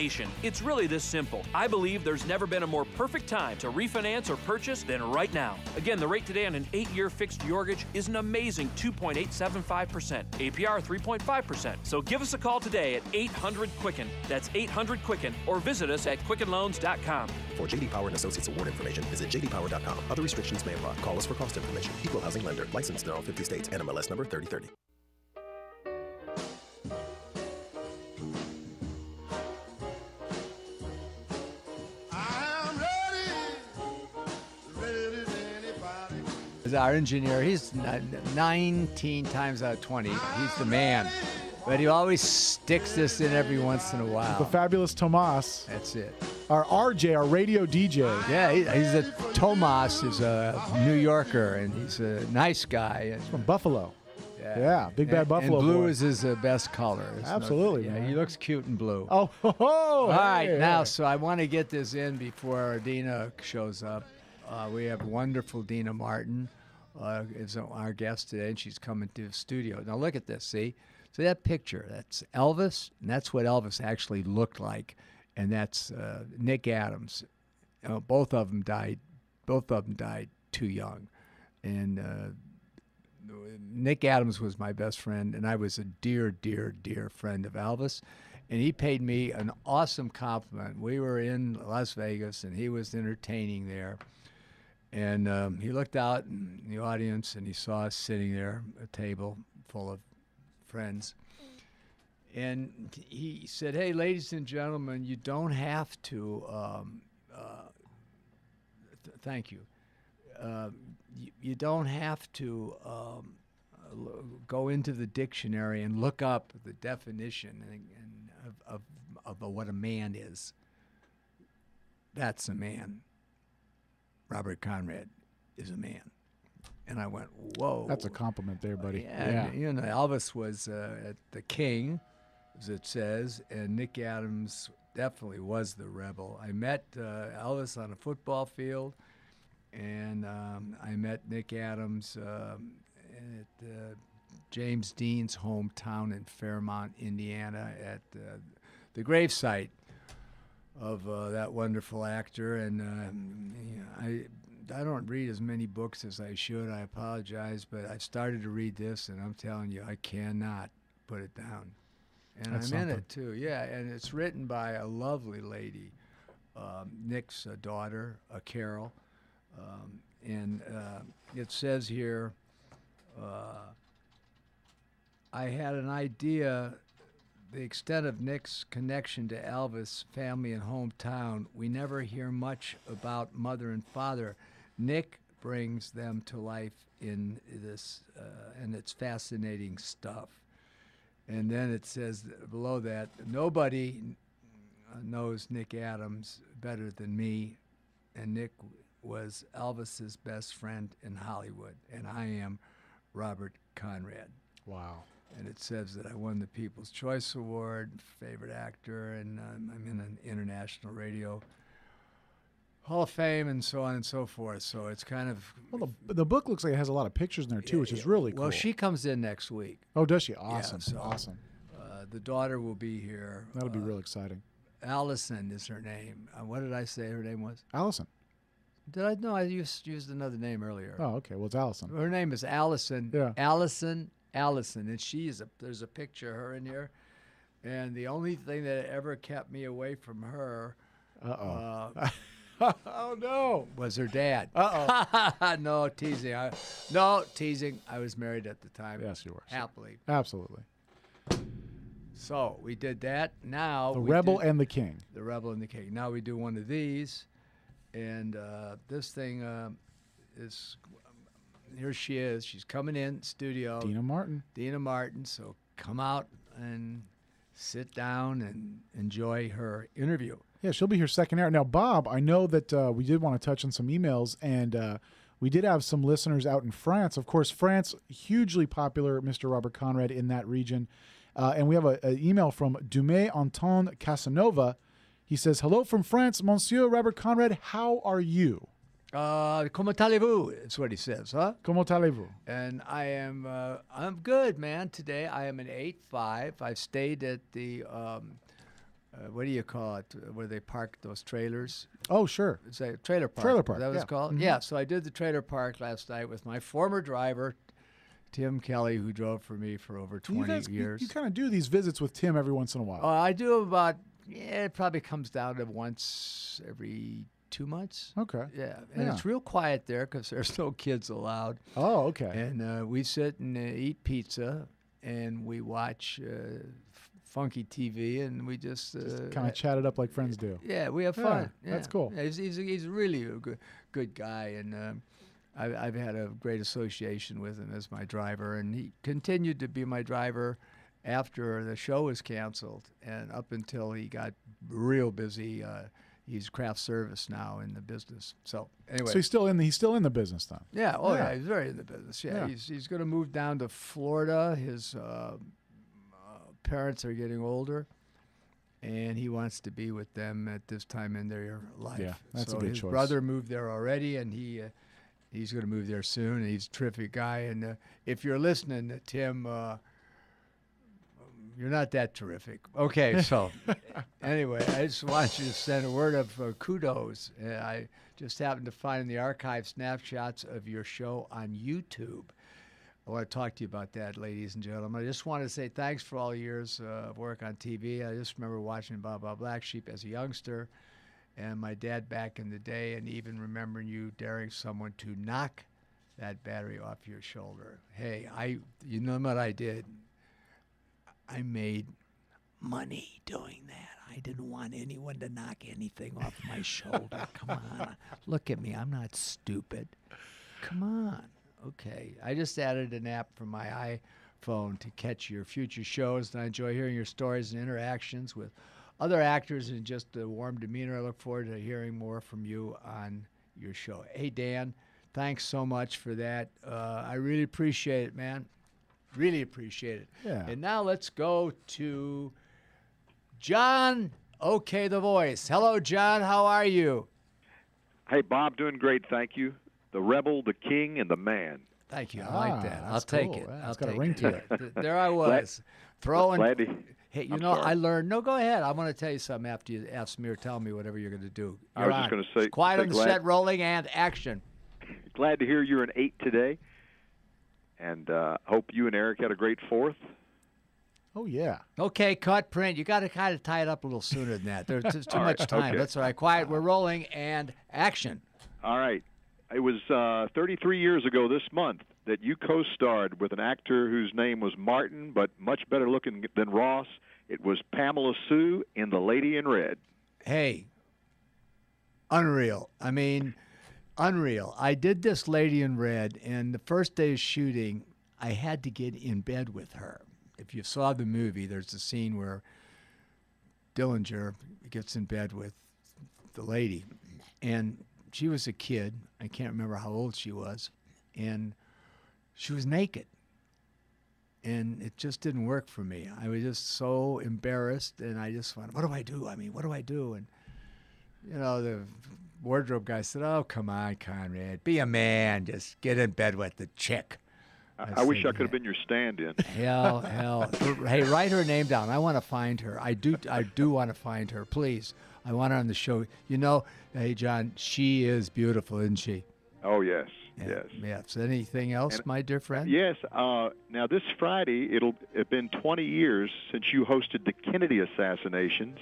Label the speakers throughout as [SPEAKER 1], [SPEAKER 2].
[SPEAKER 1] Nation, it's really this simple. I believe there's never been a more perfect time to refinance or purchase than right now. Again, the rate today on an 8-year fixed mortgage is an amazing 2.875%, APR 3.5%. So give us a call today at 800-QUICKEN. That's 800-QUICKEN, or visit us at QuickenLoans.com.
[SPEAKER 2] For J.D. Power and Associates award information, visit jdpower.com. Other restrictions may apply. Call us for cost information. Equal housing lender. Licensed in all 50 states. NMLS number 3030.
[SPEAKER 3] Our engineer, he's 19 times out of 20. He's the man. But he always sticks this in every once in a while.
[SPEAKER 4] The fabulous Tomas.
[SPEAKER 3] That's it.
[SPEAKER 4] Our RJ, our radio DJ.
[SPEAKER 3] Yeah, Tomas is a New Yorker, and he's a nice guy. And,
[SPEAKER 4] from Buffalo. Yeah, big bad Buffalo
[SPEAKER 3] and blue
[SPEAKER 4] boy.
[SPEAKER 3] is his best color.
[SPEAKER 4] Absolutely.
[SPEAKER 3] Yeah, he looks cute in blue.
[SPEAKER 4] Oh,
[SPEAKER 3] all right.
[SPEAKER 4] Hey,
[SPEAKER 3] Now,
[SPEAKER 4] hey.
[SPEAKER 3] so I want to get this in before Dina shows up. We have wonderful Dina Martin is our guest today, and she's coming to the studio. Now, look at this. See that picture? That's Elvis, and that's what Elvis actually looked like, and that's Nick Adams. Both of them died. Both of them died too young, and Nick Adams was my best friend, and I was a dear, dear, dear friend of Elvis. And he paid me an awesome compliment. We were in Las Vegas, and he was entertaining there. And he looked out in the audience, and he saw us sitting there, a table full of friends. And he said, "Hey, ladies and gentlemen, you don't have to, thank you. You don't have to go into the dictionary and look up the definition of what a man is. That's a man. Robert Conrad is a man." And I went, whoa.
[SPEAKER 4] That's a compliment there, buddy.
[SPEAKER 3] Yeah. You know, Elvis was the king, as it says, and Nick Adams definitely was the rebel. I met Elvis on a football field, and I met Nick Adams at James Dean's hometown in Fairmont, Indiana, at the gravesite of that wonderful actor. And I don't read as many books as I should. I apologize, but I started to read this, and I'm telling you, I cannot put it down. And
[SPEAKER 4] That's
[SPEAKER 3] I'm in
[SPEAKER 4] something.
[SPEAKER 3] it too. Yeah, and it's written by a lovely lady, Nick's daughter, Carol, and it says here, I had an idea. The extent of Nick's connection to Elvis' family and hometown, we never hear much about mother and father. Nick brings them to life in this, and it's fascinating stuff. And then it says below that, nobody knows Nick Adams better than me, and Nick was Elvis's best friend in Hollywood, and I am Robert Conrad.
[SPEAKER 4] Wow.
[SPEAKER 3] And it says that I won the People's Choice Award, favorite actor, and I'm in an international radio Hall of Fame, and so on and so forth. So it's kind of...
[SPEAKER 4] Well, the book looks like it has a lot of pictures in there, too, which is really cool.
[SPEAKER 3] Well, she comes in next week.
[SPEAKER 4] Oh, does she? Awesome.
[SPEAKER 3] Yeah, so,
[SPEAKER 4] awesome.
[SPEAKER 3] The daughter will be here.
[SPEAKER 4] That'll be real exciting.
[SPEAKER 3] Allison is her name. What did I say her name was?
[SPEAKER 4] Allison.
[SPEAKER 3] Did I? No, I used another name earlier.
[SPEAKER 4] Oh, okay. Well, it's Allison.
[SPEAKER 3] Her name is Allison.
[SPEAKER 4] Yeah.
[SPEAKER 3] Allison, and there's a picture of her in here. And the only thing that ever kept me away from her
[SPEAKER 4] oh, no.
[SPEAKER 3] was her dad.
[SPEAKER 4] Uh-oh.
[SPEAKER 3] No, teasing. No, teasing. I was married at the time.
[SPEAKER 4] Yes, you were.
[SPEAKER 3] Happily.
[SPEAKER 4] Absolutely.
[SPEAKER 3] So we did that. Now
[SPEAKER 4] The Rebel and the King.
[SPEAKER 3] The Rebel and the King. Now we do one of these. And this thing is, here she is. She's coming in studio.
[SPEAKER 4] Dina Martin.
[SPEAKER 3] Dina Martin. So come out and sit down and enjoy her interview.
[SPEAKER 4] Yeah, she'll be here second hour. Now, Bob, I know that we did want to touch on some emails, and we did have some listeners out in France. Of course, France, hugely popular, Mr. Robert Conrad, in that region. And we have an email from Dumais Anton Casanova. He says, "Hello from France, Monsieur Robert Conrad. How are you?"
[SPEAKER 3] Comment allez-vous? That's what he says, huh?
[SPEAKER 4] Comment allez-vous?
[SPEAKER 3] And I am, I'm good, man. Today I am an 8.5. I've stayed at the what do you call it? Where they park those trailers?
[SPEAKER 4] Oh, sure.
[SPEAKER 3] It's a trailer park.
[SPEAKER 4] Trailer park,
[SPEAKER 3] Is that what it's
[SPEAKER 4] yeah.
[SPEAKER 3] called?
[SPEAKER 4] Mhm.
[SPEAKER 3] Yeah. So I did the trailer park last night with my former driver, Tim Kelly, who drove for me for over 20 years.
[SPEAKER 4] You kind of do these visits with Tim every once in a while.
[SPEAKER 3] I do about, it probably comes down to once every 2 months.
[SPEAKER 4] Okay.
[SPEAKER 3] Yeah. And
[SPEAKER 4] Yeah.
[SPEAKER 3] it's real quiet there because there's no kids allowed.
[SPEAKER 4] Oh, okay.
[SPEAKER 3] And we sit and eat pizza, and we watch funky TV, and we just
[SPEAKER 4] kind of chat it up like friends do.
[SPEAKER 3] yeah, we have
[SPEAKER 4] Yeah,
[SPEAKER 3] fun.
[SPEAKER 4] that's cool.
[SPEAKER 3] Yeah, he's really a good guy, and I've had a great association with him as my driver, and he continued to be my driver after the show was canceled and up until he got real busy. He's craft service now in the business. So anyway,
[SPEAKER 4] So he's still in the business then.
[SPEAKER 3] yeah,
[SPEAKER 4] Yeah.
[SPEAKER 3] he's very in the business. Yeah,
[SPEAKER 4] Yeah.
[SPEAKER 3] he's going to move down to Florida. His parents are getting older, and he wants to be with them at this time in their life.
[SPEAKER 4] Yeah, that's a
[SPEAKER 3] so
[SPEAKER 4] good
[SPEAKER 3] his
[SPEAKER 4] choice.
[SPEAKER 3] brother moved there already, and he's going to move there soon. And he's a terrific guy. And if you're listening, Tim, you're not that terrific. Okay, so anyway, I just want you to send a word of kudos. I just happened to find in the archive snapshots of your show on YouTube. I want to talk to you about that, ladies and gentlemen. I just want to say thanks for all years of work on TV. I just remember watching Bob Black Sheep as a youngster, and my dad back in the day, and even remembering you daring someone to knock that battery off your shoulder. Hey, you know what I did? I made money doing that. I didn't want anyone to knock anything off my shoulder. Come on. Look at me. I'm not stupid. Come on. Okay. I just added an app from my iPhone to catch your future shows, and I enjoy hearing your stories and interactions with other actors and just a warm demeanor. I look forward to hearing more from you on your show. Hey, Dan, thanks so much for that. I really appreciate it, man. Really appreciate it.
[SPEAKER 4] Yeah.
[SPEAKER 3] And now let's go to John, okay, the voice. Hello, John. How are you?
[SPEAKER 5] Hey, Bob, doing great, thank you. The rebel, the king, and the man.
[SPEAKER 3] Thank you. I like that. I'll
[SPEAKER 4] that's
[SPEAKER 3] take
[SPEAKER 4] cool.
[SPEAKER 3] it.
[SPEAKER 4] Yeah,
[SPEAKER 3] I'll
[SPEAKER 4] it's got a
[SPEAKER 3] take
[SPEAKER 4] ring
[SPEAKER 3] it.
[SPEAKER 4] to it.
[SPEAKER 3] There I was, throwing.
[SPEAKER 5] Glad to,
[SPEAKER 3] Hey, you
[SPEAKER 5] I'm
[SPEAKER 3] know,
[SPEAKER 5] sorry.
[SPEAKER 3] I learned. No, go ahead. I'm going to tell you something after you ask me or tell me whatever you're going to do.
[SPEAKER 5] I was just
[SPEAKER 3] on.
[SPEAKER 5] gonna say-
[SPEAKER 3] Quiet
[SPEAKER 5] say
[SPEAKER 3] on the
[SPEAKER 5] glad-
[SPEAKER 3] set, rolling, and action.
[SPEAKER 5] glad to hear you're an 8 today, and hope you and Eric had a great 4th.
[SPEAKER 4] Oh yeah.
[SPEAKER 3] Okay, cut, print. You got to kind of tie it up a little sooner than that. There's too
[SPEAKER 5] All right,
[SPEAKER 3] much time.
[SPEAKER 5] okay.
[SPEAKER 3] That's all right. Quiet. We're rolling, and action.
[SPEAKER 5] All right. It was 33 years ago this month that you co-starred with an actor whose name was Martin, but much better looking than Ross. It was Pamela Sue in The Lady in Red.
[SPEAKER 3] Hey, unreal. I mean, unreal. I did this Lady in Red, and the first day of shooting, I had to get in bed with her. If you saw the movie, there's a scene where Dillinger gets in bed with the lady, and she was a kid. I can't remember how old she was, and she was naked. And it just didn't work for me. I was just so embarrassed, and I just went, what do I do? I mean, what do I do? And, you know, the wardrobe guy said, oh, come on, Conrad. Be a man. Just get in bed with the chick.
[SPEAKER 5] I wish
[SPEAKER 3] said,
[SPEAKER 5] I could have been your stand-in.
[SPEAKER 3] Hell. Hey, write her name down. I want to find her. I do want to find her. Please. I want her on the show. You know, hey, John, she is beautiful, isn't she?
[SPEAKER 5] Oh, yes,
[SPEAKER 3] Yeah,
[SPEAKER 5] yes.
[SPEAKER 3] Yeah. So anything else,
[SPEAKER 5] And-
[SPEAKER 3] my dear friend?
[SPEAKER 5] Yes. Now, this Friday, it'll have been 20 years since you hosted the Kennedy assassinations.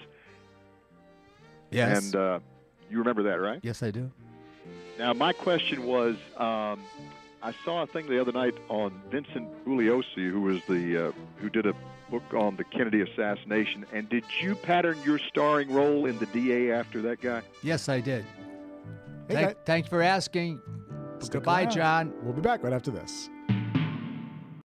[SPEAKER 3] Yes.
[SPEAKER 5] And you remember that, right?
[SPEAKER 3] Yes, I do.
[SPEAKER 5] Now, my question was, I saw a thing the other night on Vincent Bugliosi, who was who did a book on the Kennedy assassination. And did you pattern your starring role in the DA after that guy?
[SPEAKER 3] Yes, I did.
[SPEAKER 4] Hey, guy.
[SPEAKER 3] Thank you for asking.
[SPEAKER 4] Stick
[SPEAKER 3] Goodbye,
[SPEAKER 4] around.
[SPEAKER 3] John.
[SPEAKER 4] We'll be back right after this.